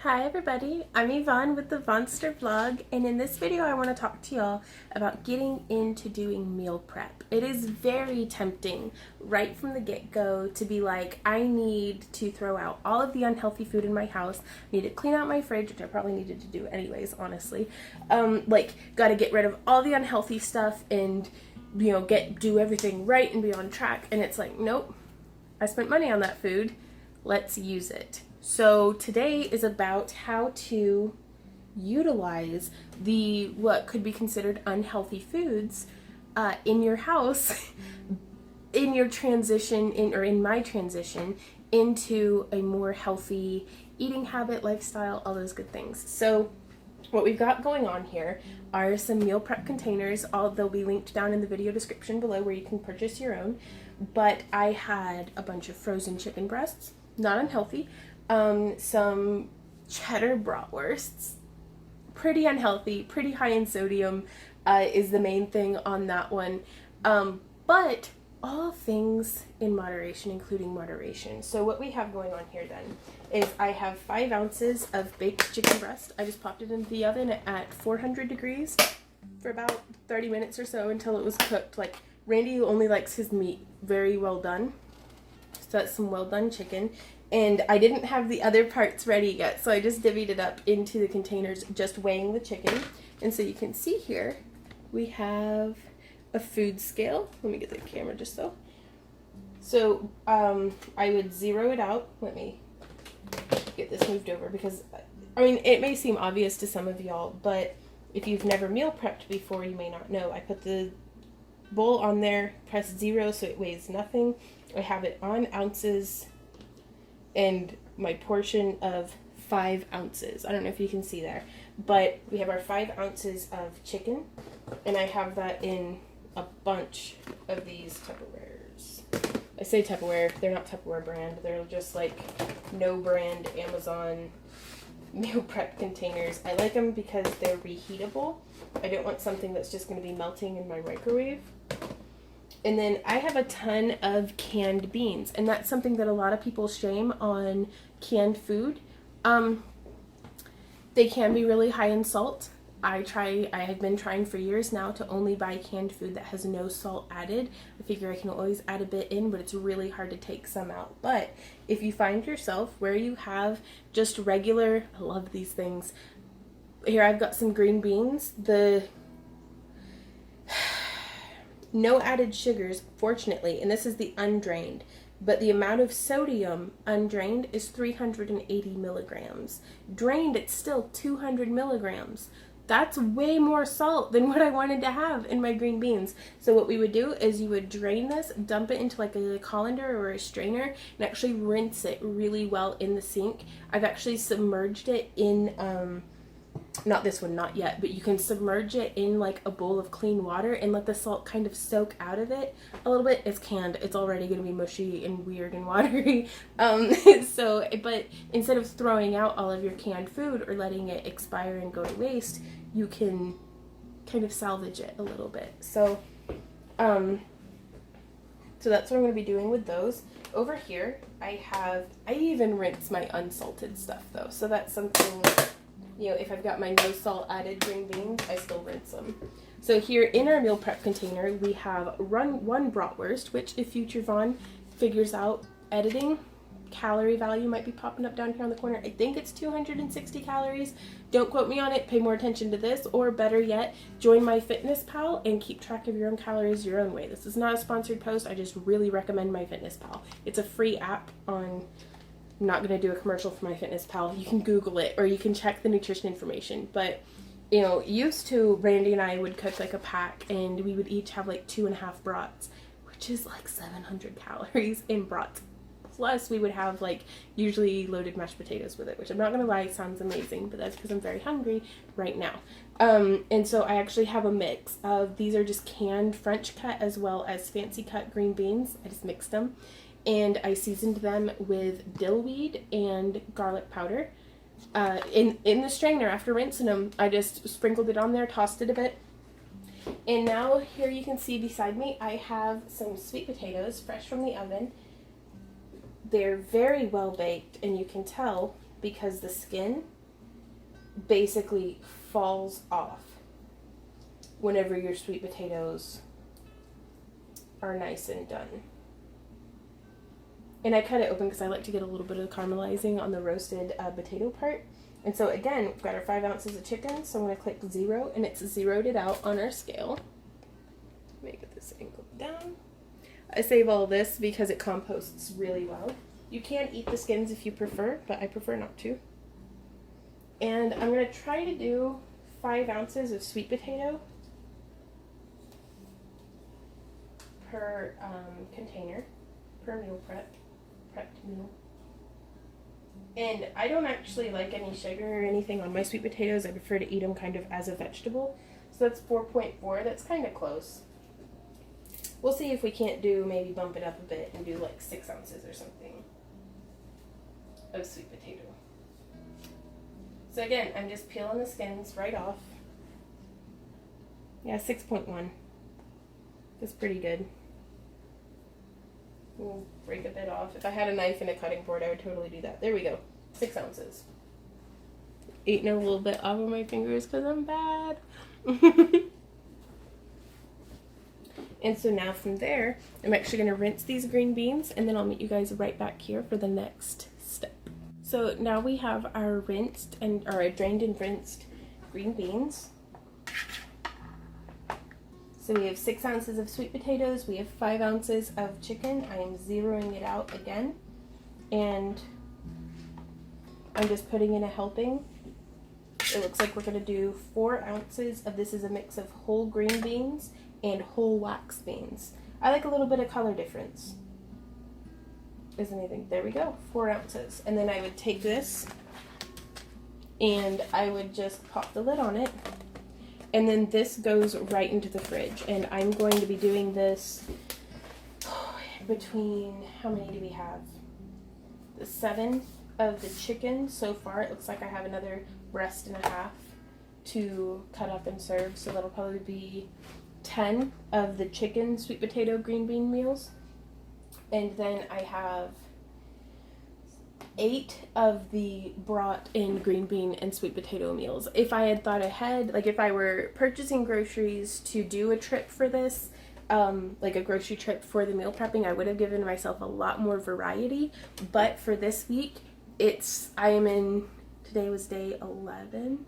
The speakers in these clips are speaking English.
Hi everybody, I'm Yvonne with the Vonster vlog, and in this video I want to talk to y'all about getting into doing meal prep. It is very tempting right from the get-go to be like, I need to throw out all of the unhealthy food in my house, I need to clean out my fridge, which I probably needed to do anyways, honestly. Gotta get rid of all the unhealthy stuff and, do everything right and be on track, and it's like, nope, I spent money on that food, let's use it. So today is about how to utilize the what could be considered unhealthy foods in your house in your transition in my transition into a more healthy eating habit, lifestyle, all those good things. So what we've got going on here are some meal prep containers. They'll be linked down in the video description below where you can purchase your own. But I had a bunch of frozen chicken breasts, not unhealthy. Some cheddar bratwursts, pretty unhealthy, pretty high in sodium is the main thing on that one, but all things in moderation, including moderation. So what we have going on here then is I have 5 ounces of baked chicken breast. I just popped it into the oven at 400 degrees for about 30 minutes or so until it was cooked. Like, Randy only likes his meat very well done, so that's some well done chicken. And I didn't have the other parts ready yet, so I just divvied it up into the containers, just weighing the chicken. And so you can see here, we have a food scale. Let me get the camera just so. So I would zero it out. Let me get this moved over because, I mean, it may seem obvious to some of y'all, but if you've never meal prepped before, you may not know. I put the bowl on there, press 0 so it weighs nothing. I have it on ounces and my portion of 5 ounces. I don't know if you can see there, but we have our 5 ounces of chicken, and I have that in a bunch of these Tupperwares. I say Tupperware, they're not Tupperware brand, they're just like no brand Amazon meal prep containers. I like them because they're reheatable. I don't want something that's just going to be melting in my microwave. And then I have a ton of canned beans, and that's something that a lot of people shame on canned food. They can be really high in salt. I have been trying for years now to only buy canned food that has no salt added. I figure I can always add a bit in, but it's really hard to take some out. But if you find yourself where you have just regular, I love these things. Here I've got some green beans. No added sugars, fortunately, and this is the undrained, but the amount of sodium undrained is 380 milligrams. Drained, it's still 200 milligrams. That's way more salt than what I wanted to have in my green beans. So what we would do is you would drain this, dump it into like a colander or a strainer, and actually rinse it really well in the sink. I've actually submerged it in not this one, not yet, but you can submerge it in like a bowl of clean water and let the salt kind of soak out of it a little bit. It's canned, it's already going to be mushy and weird and watery. But instead of throwing out all of your canned food or letting it expire and go to waste, you can kind of salvage it a little bit. So that's what I'm going to be doing with those. Over here, I even rinse my unsalted stuff though, so that's something. If I've got my no salt added green beans, I still rinse them. So here in our meal prep container, we have one bratwurst, which if future Vaughn figures out editing, calorie value might be popping up down here on the corner. I think it's 260 calories. Don't quote me on it. Pay more attention to this, or better yet, join my Fitness Pal and keep track of your own calories your own way. This is not a sponsored post. I just really recommend my Fitness Pal. It's a free app on... I'm not going to do a commercial for my Fitness Pal. You can Google it or you can check the nutrition information. But, used to, Randy and I would cook like a pack and we would each have like 2.5 brats, which is like 700 calories in brats. Plus we would have like usually loaded mashed potatoes with it, which I'm not going to lie, sounds amazing, but that's because I'm very hungry right now. And so I actually have a mix of, these are just canned French cut as well as fancy cut green beans. I just mixed them. And I seasoned them with dill weed and garlic powder. In the strainer, after rinsing them, I just sprinkled it on there, tossed it a bit. And now here you can see beside me, I have some sweet potatoes fresh from the oven. They're very well baked, and you can tell because the skin basically falls off whenever your sweet potatoes are nice and done. And I cut it open because I like to get a little bit of caramelizing on the roasted potato part. And so again, we've got our 5 ounces of chicken, so I'm going to click 0, and it's zeroed it out on our scale. Let me get this angle down. I save all this because it composts really well. You can eat the skins if you prefer, but I prefer not to. And I'm going to try to do 5 ounces of sweet potato per container, per meal prepped meal. And I don't actually like any sugar or anything on my sweet potatoes. I prefer to eat them kind of as a vegetable. So that's 4.4. That's kind of close. We'll see if we can't do, maybe bump it up a bit and do like 6 ounces or something of sweet potato. So again, I'm just peeling the skins right off. Yeah, 6.1. That's pretty good. We'll break a bit off. If I had a knife and a cutting board, I would totally do that. There we go. 6 ounces. Eating a little bit off of my fingers because I'm bad. And so now from there, I'm actually going to rinse these green beans, and then I'll meet you guys right back here for the next step. So now we have our drained and rinsed green beans. So we have 6 ounces of sweet potatoes, we have 5 ounces of chicken. I am zeroing it out again, and I'm just putting in a helping. It looks like we're going to do 4 ounces of this. Is a mix of whole green beans and whole wax beans. I like a little bit of color difference. Isn't anything? There we go, 4 ounces. And then I would take this and I would just pop the lid on it. And then this goes right into the fridge. And I'm going to be doing this between, how many do we have? The 7 of the chicken so far. It looks like I have another breast and a half to cut up and serve. So that'll probably be 10 of the chicken sweet potato green bean meals. And then I have 8 of the brought in green bean and sweet potato meals. If I had thought ahead, like if I were purchasing groceries to do a trip for this, like a grocery trip for the meal prepping, I would have given myself a lot more variety. But for this week, today was day 11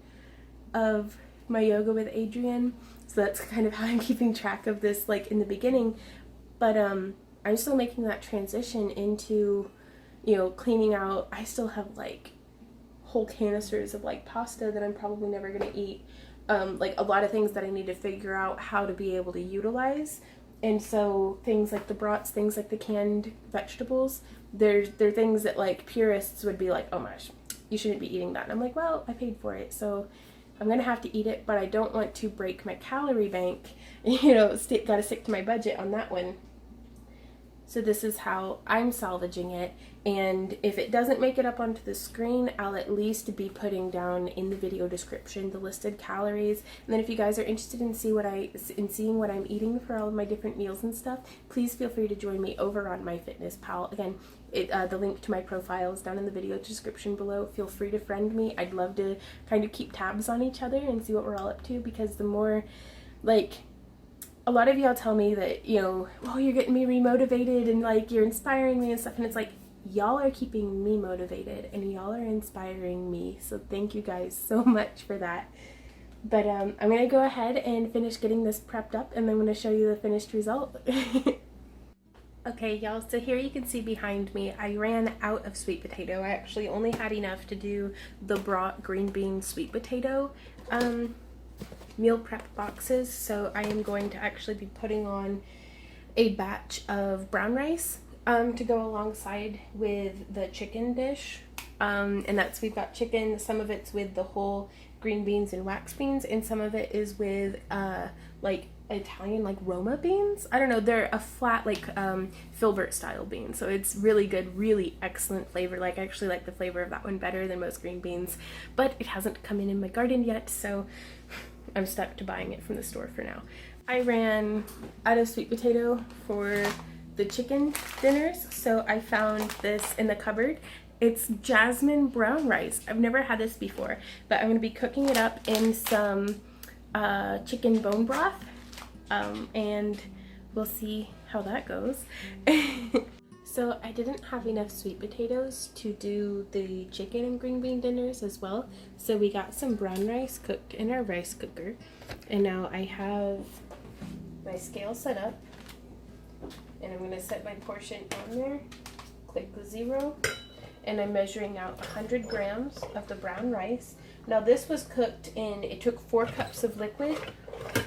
of my yoga with Adrienne. So that's kind of how I'm keeping track of this, like in the beginning. But I'm still making that transition into, cleaning out. I still have like whole canisters of like pasta that I'm probably never going to eat. Like a lot of things that I need to figure out how to be able to utilize. And so things like the brats, things like the canned vegetables, they're things that like purists would be like, oh my gosh, you shouldn't be eating that. And I'm like, well, I paid for it, so I'm going to have to eat it, but I don't want to break my calorie bank, gotta stick to my budget on that one. So this is how I'm salvaging it, and if it doesn't make it up onto the screen, I'll at least be putting down in the video description the listed calories. And then if you guys are interested in seeing what I'm eating for all of my different meals and stuff, please feel free to join me over on MyFitnessPal. Again, the link to my profile is down in the video description below. Feel free to friend me. I'd love to kind of keep tabs on each other and see what we're all up to, because the more, like, a lot of y'all tell me that, oh, you're getting me remotivated and like you're inspiring me and stuff, and it's like, y'all are keeping me motivated and y'all are inspiring me, so thank you guys so much for that. But I'm gonna go ahead and finish getting this prepped up, and then I'm gonna show you the finished result. Okay, y'all, so here you can see behind me, I ran out of sweet potato. I actually only had enough to do the brought green bean sweet potato meal prep boxes, so I am going to actually be putting on a batch of brown rice to go alongside with the chicken dish. And we've got chicken, some of it's with the whole green beans and wax beans, and some of it is with like Italian like Roma beans. I don't know, they're a flat like filbert style bean, so it's really good, really excellent flavor. Like I actually like the flavor of that one better than most green beans, but it hasn't come in my garden yet, so I'm stuck to buying it from the store for now. I ran out of sweet potato for the chicken dinners, so I found this in the cupboard, It's jasmine brown rice. I've never had this before, but I'm going to be cooking it up in some chicken bone broth, and we'll see how that goes. So I didn't have enough sweet potatoes to do the chicken and green bean dinners as well, so we got some brown rice cooked in our rice cooker, and now I have my scale set up, and I'm going to set my portion on there, click the 0, and I'm measuring out 100 grams of the brown rice. Now this was cooked in, it took 4 cups of liquid,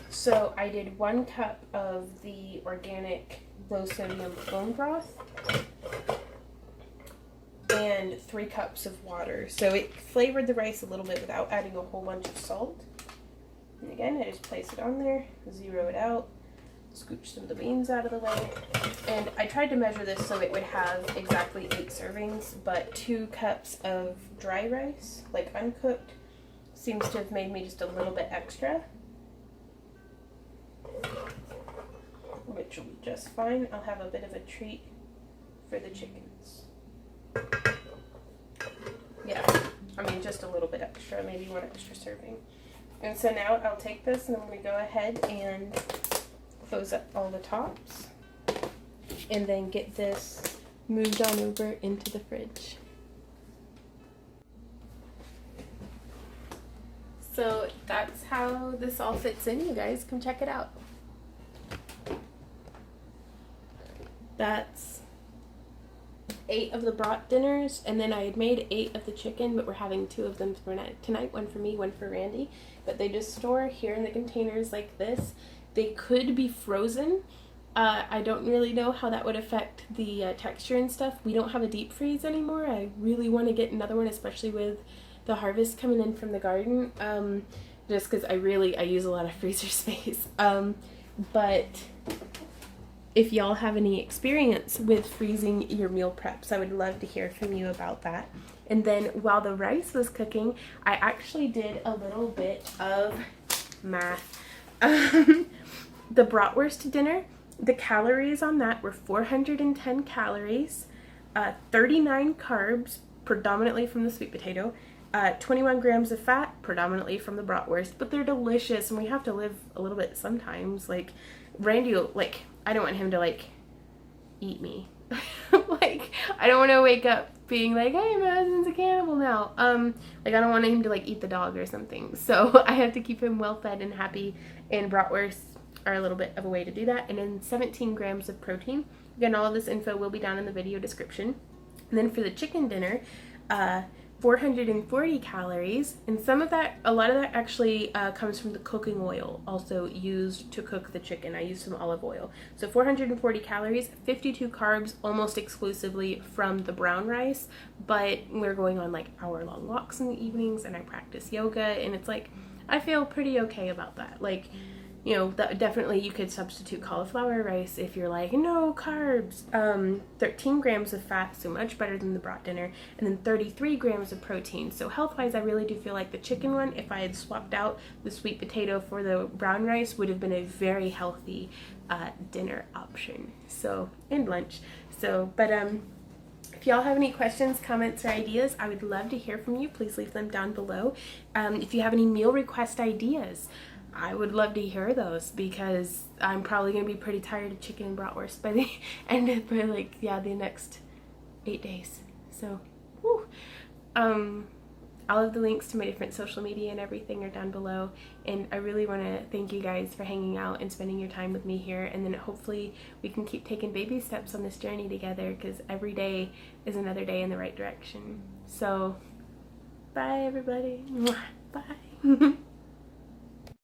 so I did 1 cup of the organic low sodium bone broth and 3 cups of water. So it flavored the rice a little bit without adding a whole bunch of salt. And again, I just place it on there, 0 it out, scooch some of the beans out of the way. And I tried to measure this so it would have exactly 8 servings, but 2 cups of dry rice, like uncooked, seems to have made me just a little bit extra, which will be just fine. I'll have a bit of a treat for the chickens. Yeah, I mean just a little bit extra, maybe 1 extra serving. And so now I'll take this and I'm going to go ahead and close up all the tops and then get this moved on over into the fridge. So that's how this all fits in, you guys. Come check it out. That's 8 of the brat dinners, and then I had made 8 of the chicken, but we're having 2 of them for tonight, 1 for me, 1 for Randy. But they just store here in the containers like this. They could be frozen. I don't really know how that would affect the texture and stuff. We don't have a deep freeze anymore. I really want to get another one, especially with the harvest coming in from the garden, just because I use a lot of freezer space. But if y'all have any experience with freezing your meal preps, I would love to hear from you about that. And then while the rice was cooking, I actually did a little bit of math. The bratwurst dinner, the calories on that were 410 calories, 39 carbs, predominantly from the sweet potato, 21 grams of fat, predominantly from the bratwurst, but they're delicious, and we have to live a little bit sometimes. Like, Randy, like, I don't want him to, like, eat me. Like, I don't want to wake up being like, hey, my husband's a cannibal now. Like, I don't want him to, like, eat the dog or something. So I have to keep him well fed and happy, and bratwursts are a little bit of a way to do that. And then 17 grams of protein. Again, all of this info will be down in the video description. And then for the chicken dinner, 440 calories, and a lot of that actually comes from the cooking oil also used to cook the chicken. I used some olive oil. So 440 calories, 52 carbs, almost exclusively from the brown rice, but we're going on like hour-long walks in the evenings, and I practice yoga, and it's like, I feel pretty okay about that. Like, you know, definitely you could substitute cauliflower rice if you're like, no carbs. 13 grams of fat, so much better than the brat dinner, and then 33 grams of protein. So health-wise, I really do feel like the chicken one, if I had swapped out the sweet potato for the brown rice, would have been a very healthy dinner option. So, and lunch. So, but if y'all have any questions, comments, or ideas, I would love to hear from you. Please leave them down below. If you have any meal request ideas, I would love to hear those, because I'm probably going to be pretty tired of chicken and bratwurst by the end of the next 8 days. So, whew. All of the links to my different social media and everything are down below, and I really want to thank you guys for hanging out and spending your time with me here, and then hopefully we can keep taking baby steps on this journey together, because every day is another day in the right direction. So, bye everybody. Bye.